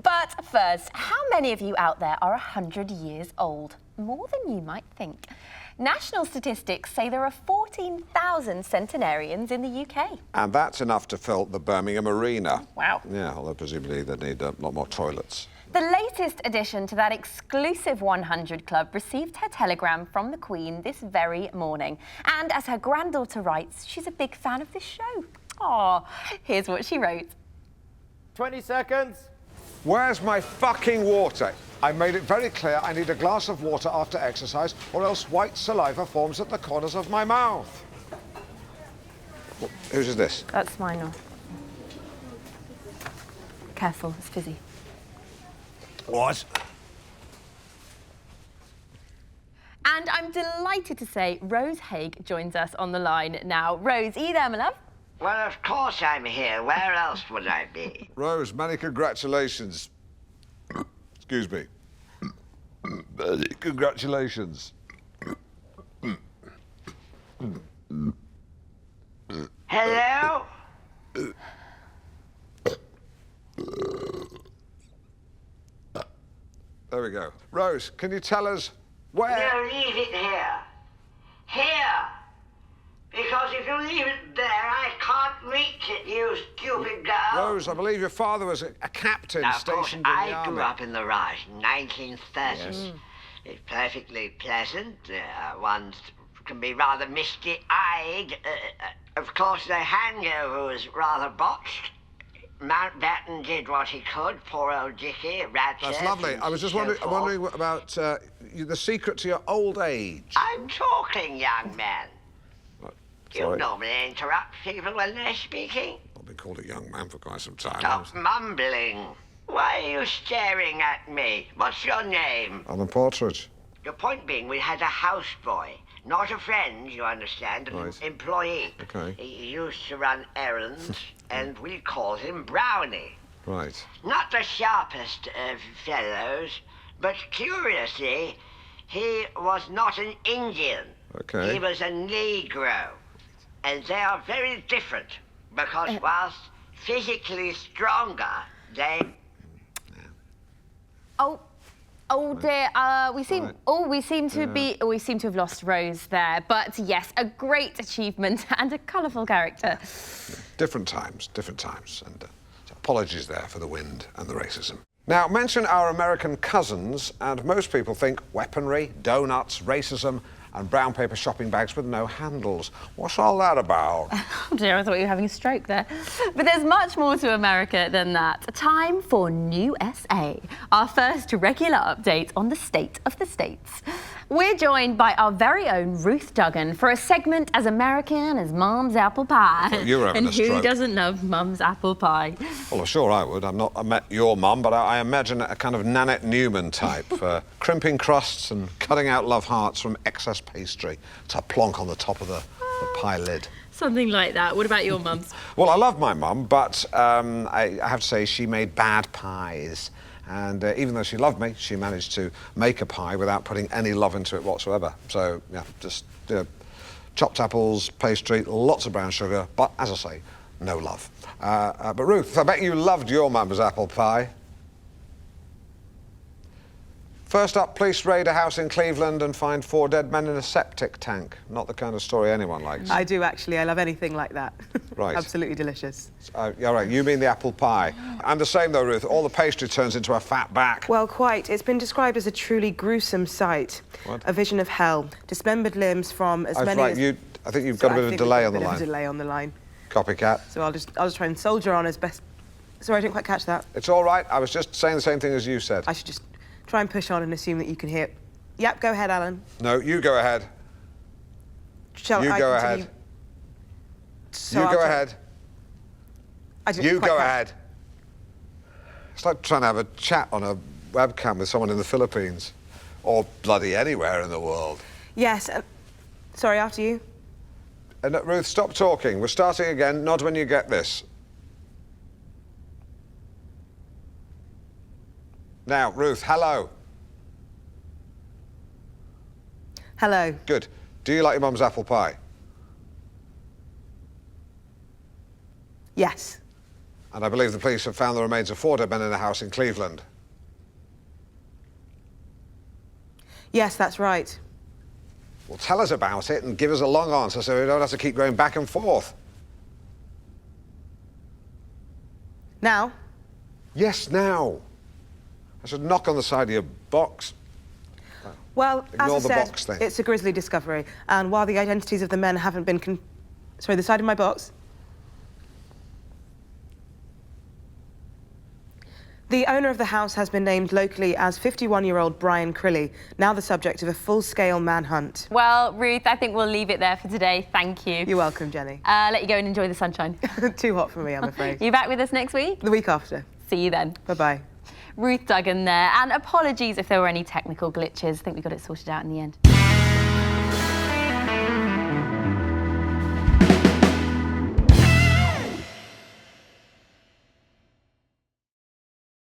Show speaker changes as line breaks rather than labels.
But first, how many of you out there are 100 years old? More than you might think. National statistics say there are 14,000 centenarians in the UK.
And that's enough to fill the Birmingham Arena.
Wow.
Yeah, although presumably they need a lot more toilets.
The latest addition to that exclusive 100 club received her telegram from the Queen this very morning. And as her granddaughter writes, she's a big fan of this show. Aw, here's what she wrote.
20 seconds.
Where's my fucking water? I made it very clear I need a glass of water after exercise, or else white saliva forms at the corners of my mouth. Whose is this?
That's mine. Careful, it's fizzy.
What?
And I'm delighted to say Rose Haig joins us on the line now. Rose, are you there, my love?
Well, of course I'm here. Where else would I be?
Rose, many congratulations. Excuse me. Congratulations.
Hello?
There we go. Rose, can you tell us where...
No, leave it here. Here. Because if you leave it there, I can't reach it, you stupid girl.
Rose, I believe your father was a captain
Now, of course,
stationed in the
I
army.
grew up in the Raj, 1930s.
Yes.
It's perfectly pleasant. One can be rather misty-eyed. Of course, the hangover was rather botched. Mountbatten did what he could, poor old Dickie, Ratchet.
That's lovely. I was just wondering about the secret to your old age.
I'm talking, young man. You
Sorry.
normally interrupt people when they're speaking.
I've been called a young man for quite some time.
Stop mumbling. Why are you staring at me? What's your name?
I'm a Partridge.
Your point being, we had a houseboy. Not a friend, you understand, an
Right.
employee.
Okay.
He used to run errands, and we called him Brownie.
Right.
Not the sharpest of fellows, but curiously, he was not an Indian.
Okay.
He was a Negro. And they are very different, because whilst physically stronger, they...
Oh dear. We seem to have lost Rose there. But yes, a great achievement and a colourful character.
Different times, and apologies there for the wind and the racism. Now, mention our American cousins, and most people think weaponry, donuts, racism, and brown paper shopping bags with no handles. What's all that about?
Oh dear, I thought you were having a stroke there. But there's much more to America than that. Time for New SA, our first regular update on the state of the states. We're joined by our very own Ruth Duggan for a segment as American as Mum's apple pie.
I thought you were having
and
a stroke.
who doesn't love Mum's apple pie?
Well, sure I would. I met your mum, but I imagine a kind of Nanette Newman type, crimping crusts and cutting out love hearts from excess pastry to plonk on the top of the pie lid.
Something like that. What about your mum's?
Well, I love my mum, but I have to say she made bad pies. And even though she loved me, she managed to make a pie without putting any love into it whatsoever. So, yeah, just chopped apples, pastry, lots of brown sugar, but, as I say, no love. But, Ruth, I bet you loved your mum's apple pie. First up, police raid a house in Cleveland and find 4 dead men in a septic tank. Not the kind of story anyone likes.
I do, actually. I love anything like that.
Right.
Absolutely delicious.
Yeah, right, you mean the apple pie. And the same, though, Ruth. All the pastry turns into a fat back.
Well, quite. It's been described as a truly gruesome sight.
What?
A vision of hell. Dismembered limbs from as many
right,
as...
I think you've got a bit of a delay on the
A bit
line.
of a delay on the line.
Copycat.
So I'll just try and soldier on as best... Sorry, I didn't quite catch that.
It's all right. I was just saying the same thing as you said.
I should just try and push on and assume that you can hear... Yep, go ahead, Alan.
No, you go ahead.
Shall
You
I
go
continue?
ahead.
So
You
I'll
go
try-
ahead.
I didn't
You
quite
go
catch-
ahead. It's like trying to have a chat on a webcam with someone in the Philippines. Or bloody anywhere in the world.
Yes, sorry, after you.
And Ruth, stop talking. We're starting again. Nod when you get this. Now, Ruth, hello.
Hello.
Good. Do you like your mum's apple pie?
Yes.
And I believe the police have found the remains of 4 dead men in a house in Cleveland.
Yes, that's right.
Well, tell us about it and give us a long answer so we don't have to keep going back and forth.
Now?
Yes, now. I should knock on the side of your box.
Well,
Ignore
as
the
I said,
box thing.
it's a grisly discovery. And while the identities of the men haven't been Sorry, the side of my box? The owner of the house has been named locally as 51-year-old Brian Crilly, now the subject of a full-scale manhunt.
Well, Ruth, I think we'll leave it there for today. Thank you.
You're welcome, Jenny.
Let you go and enjoy the sunshine.
Too hot for me, I'm afraid.
You back with us next week?
The week after.
See you then.
Bye-bye.
Ruth Duggan there, and apologies if there were any technical glitches. I think we got it sorted out in the end.